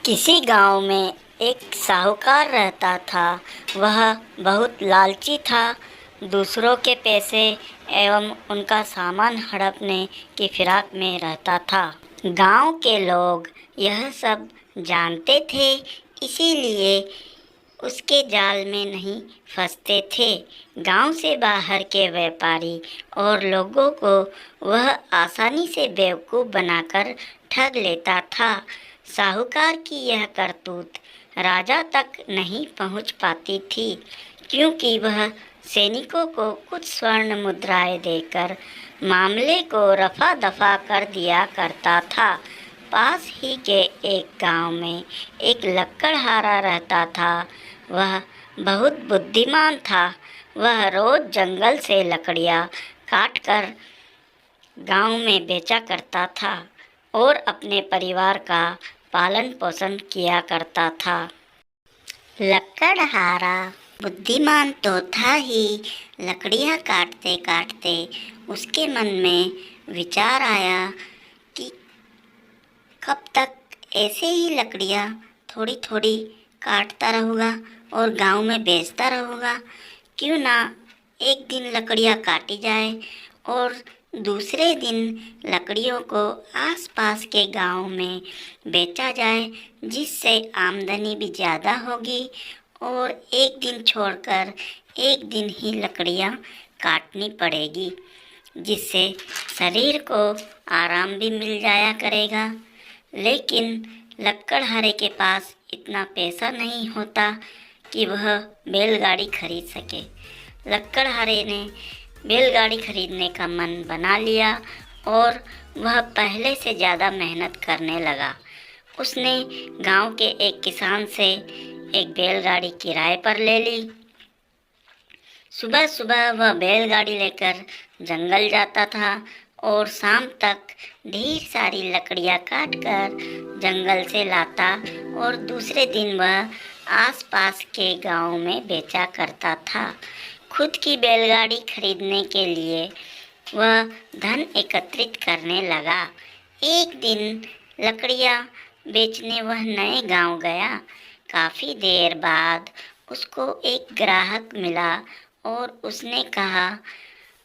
किसी गांव में एक साहूकार रहता था। वह बहुत लालची था। दूसरों के पैसे एवं उनका सामान हड़पने की फिराक में रहता था। गांव के लोग यह सब जानते थे, इसीलिए उसके जाल में नहीं फंसते थे। गांव से बाहर के व्यापारी और लोगों को वह आसानी से बेवकूफ़ बनाकर ठग लेता था। साहूकार की यह करतूत राजा तक नहीं पहुंच पाती थी, क्योंकि वह सैनिकों को कुछ स्वर्ण मुद्राएं देकर मामले को रफा दफा कर दिया करता था। पास ही के एक गांव में एक लक्कड़हारा रहता था। वह बहुत बुद्धिमान था। वह रोज जंगल से लकड़ियाँ काटकर गांव में बेचा करता था और अपने परिवार का पालन पोषण किया करता था। लक्कड़हारा बुद्धिमान तो था ही, लकड़ियाँ काटते काटते उसके मन में विचार आया कि कब तक ऐसे ही लकड़ियाँ थोड़ी थोड़ी काटता रहूँगा और गांव में बेचता रहूँगा। क्यों ना एक दिन लकड़ियाँ काटी जाए और दूसरे दिन लकड़ियों को आसपास के गांव में बेचा जाए, जिससे आमदनी भी ज़्यादा होगी और एक दिन छोड़कर एक दिन ही लकड़ियाँ काटनी पड़ेगी, जिससे शरीर को आराम भी मिल जाया करेगा। लेकिन लक्कड़हारे के पास इतना पैसा नहीं होता कि वह बैलगाड़ी खरीद सके। लक्कड़हारे ने बैलगाड़ी खरीदने का मन बना लिया और वह पहले से ज़्यादा मेहनत करने लगा। उसने गांव के एक किसान से एक बैलगाड़ी किराए पर ले ली। सुबह सुबह वह बैलगाड़ी लेकर जंगल जाता था और शाम तक ढेर सारी लकड़ियाँ काटकर जंगल से लाता और दूसरे दिन वह आसपास के गांव में बेचा करता था। खुद की बैलगाड़ी खरीदने के लिए वह धन एकत्रित करने लगा। एक दिन लकड़ियाँ बेचने वह नए गांव गया। काफ़ी देर बाद उसको एक ग्राहक मिला और उसने कहा,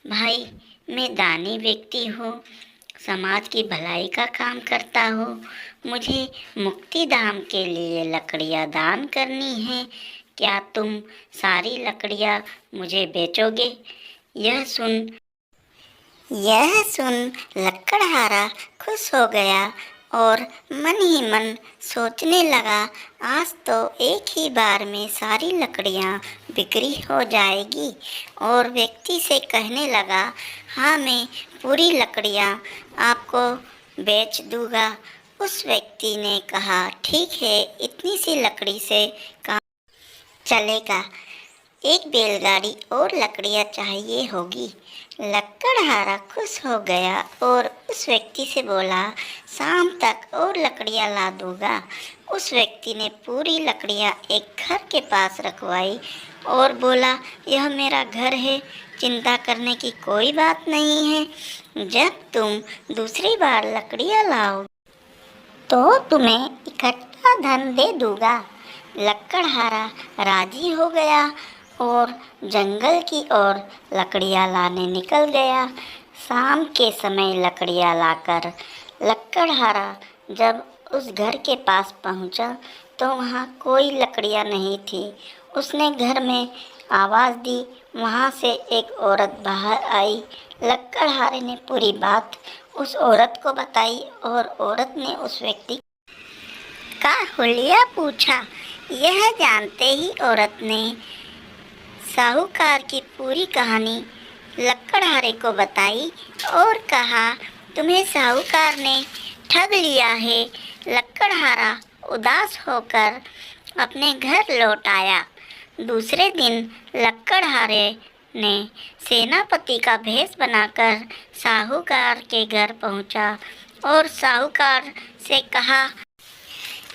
भाई, मैं दानी व्यक्ति हूँ, समाज की भलाई का काम करता हूँ। मुझे मुक्ति धाम के लिए लकड़ियाँ दान करनी है। क्या तुम सारी लकड़ियाँ मुझे बेचोगे? यह सुन लक्कड़हारा खुश हो गया और मन ही मन सोचने लगा, आज तो एक ही बार में सारी लकड़ियाँ बिक्री हो जाएगी। और व्यक्ति से कहने लगा, हाँ, मैं पूरी लकड़ियाँ आपको बेच दूँगा। उस व्यक्ति ने कहा, ठीक है, इतनी सी लकड़ी से काम चलेगा। एक बैलगाड़ी और लकड़ियाँ चाहिए होगी। लक्कड़हारा खुश हो गया और उस व्यक्ति से बोला, शाम तक और लकड़ियाँ ला दूँगा। उस व्यक्ति ने पूरी लकड़ियाँ एक घर के पास रखवाई और बोला, यह मेरा घर है, चिंता करने की कोई बात नहीं है। जब तुम दूसरी बार लकड़ियाँ लाओ तो तुम्हें इकट्ठा धन दे दूँगा। लक्कड़हारा राजी हो गया और जंगल की ओर लकड़ियाँ लाने निकल गया। शाम के समय लकड़ियाँ लाकर लक्कड़हारा जब उस घर के पास पहुँचा तो वहाँ कोई लकड़ियाँ नहीं थी। उसने घर में आवाज़ दी, वहाँ से एक औरत बाहर आई। लक्कड़हारे ने पूरी बात उस औरत को बताई और औरत ने उस व्यक्ति का हुलिया पूछा। यह जानते ही औरत ने साहूकार की पूरी कहानी लक्कड़हारे को बताई और कहा, तुम्हें साहूकार ने ठग लिया है। लक्कड़हारा उदास होकर अपने घर लौट आया। दूसरे दिन लक्कड़हारे ने सेनापति का भेष बनाकर साहूकार के घर पहुंचा और साहूकार से कहा,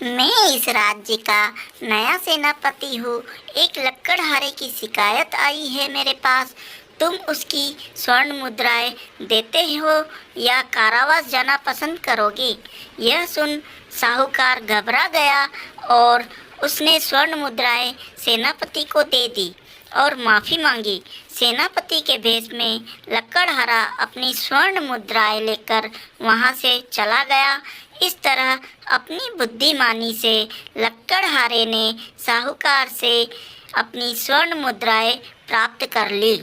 मैं इस राज्य का नया सेनापति हूँ। एक लक्कड़हारे की शिकायत आई है मेरे पास। तुम उसकी स्वर्ण मुद्राएं देते हो या कारावास जाना पसंद करोगे? यह सुन साहूकार घबरा गया और उसने स्वर्ण मुद्राएं सेनापति को दे दी और माफ़ी मांगी। सेनापति के भेष में लकड़हारा अपनी स्वर्ण मुद्राएं लेकर वहाँ से चला गया। इस तरह अपनी बुद्धिमानी से लकड़हारे ने साहूकार से अपनी स्वर्ण मुद्राएं प्राप्त कर ली।